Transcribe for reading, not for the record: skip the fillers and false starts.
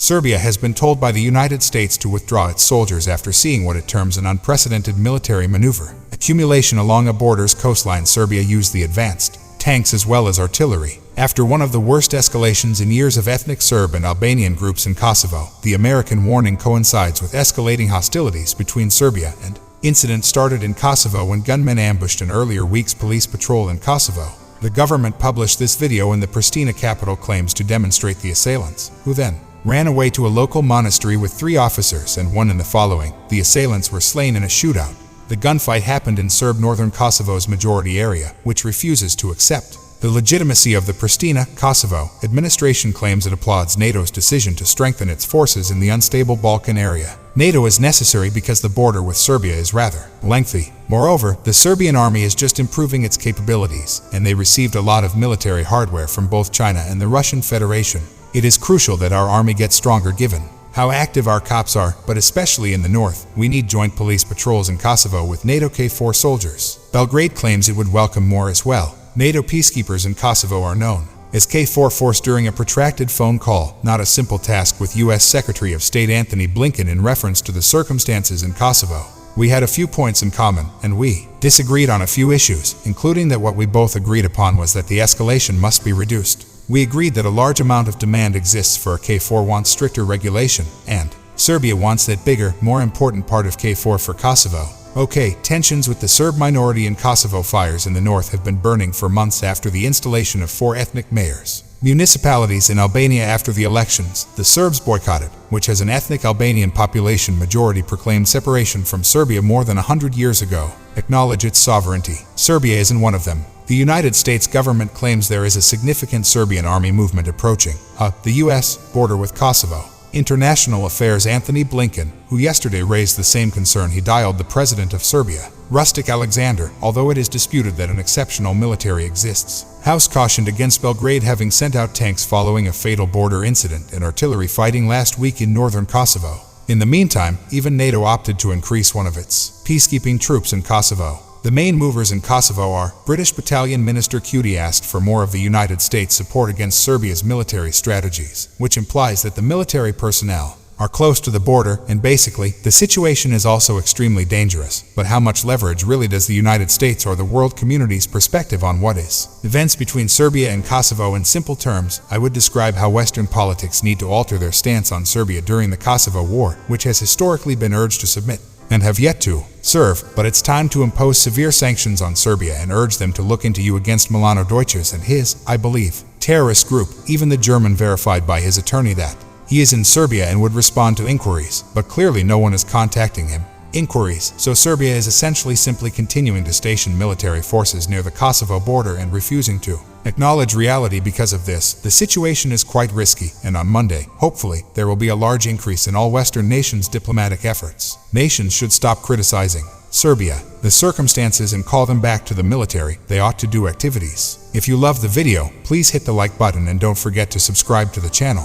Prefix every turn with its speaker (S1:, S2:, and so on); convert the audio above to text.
S1: Serbia has been told by the United States to withdraw its soldiers after seeing what it terms an unprecedented military maneuver. Accumulation along a border's coastline. Serbia used the advanced tanks as well as artillery. After one of the worst escalations in years of ethnic Serb and Albanian groups in Kosovo, the American warning coincides with escalating hostilities between Serbia and incident started in Kosovo when gunmen ambushed an earlier week's police patrol in Kosovo. The government published this video in the Pristina capital claims to demonstrate the assailants, who then ran away to a local monastery with 3 officers and 1 in the following. The assailants were slain in a shootout. The gunfight happened in Serb northern Kosovo's majority area, which refuses to accept the legitimacy of the Pristina, Kosovo administration. Claims it applauds NATO's decision to strengthen its forces in the unstable Balkan area. NATO is necessary because the border with Serbia is rather lengthy. Moreover, the Serbian army is just improving its capabilities, and they received a lot of military hardware from both China and the Russian Federation. It is crucial that our army gets stronger given how active our cops are, but especially in the north. We need joint police patrols in Kosovo with NATO KFOR soldiers. Belgrade claims it would welcome more as well. NATO peacekeepers in Kosovo are known as KFOR force during a protracted phone call, not a simple task, with U.S. Secretary of State Antony Blinken in reference to the circumstances in Kosovo. We had a few points in common, and we disagreed on a few issues, including that what we both agreed upon was that the escalation must be reduced. We agreed that a large amount of demand exists for KFOR wants stricter regulation, and Serbia wants that bigger, more important part of KFOR for Kosovo. Okay, tensions with the Serb minority in Kosovo. Fires in the north have been burning for months after the installation of 4 ethnic mayors. Municipalities in Albania after the elections, the Serbs boycotted, which has an ethnic Albanian population majority, proclaimed separation from Serbia more than 100 years ago. Acknowledge its sovereignty. Serbia isn't one of them. The United States government claims there is a significant Serbian army movement approaching the U.S. border with Kosovo. International Affairs Antony Blinken, who yesterday raised the same concern, he dialed the president of Serbia, Rustic Alexander, although it is disputed that an exceptional military exists. House cautioned against Belgrade having sent out tanks following a fatal border incident and artillery fighting last week in northern Kosovo. In the meantime, even NATO opted to increase one of its peacekeeping troops in Kosovo. The main movers in Kosovo are British Battalion Minister Cudi asked for more of the United States support against Serbia's military strategies, which implies that the military personnel are close to the border, and basically, the situation is also extremely dangerous. But how much leverage really does the United States or the world community's perspective on what is events between Serbia and Kosovo? In simple terms, I would describe how Western politics need to alter their stance on Serbia during the Kosovo War, which has historically been urged to submit and have yet to serve, but it's time to impose severe sanctions on Serbia and urge them to look into you against Milano Deutsches and his, I believe, terrorist group. Even the German verified by his attorney that he is in Serbia and would respond to inquiries, but clearly no one is contacting him. Inquiries, so Serbia is essentially simply continuing to station military forces near the Kosovo border and refusing to acknowledge reality. Because of this, the situation is quite risky, and on Monday, hopefully, there will be a large increase in all Western nations' diplomatic efforts. Nations should stop criticizing Serbia, the circumstances, and call them back to the military. They ought to do activities. If you love the video, please hit the like button and don't forget to subscribe to the channel.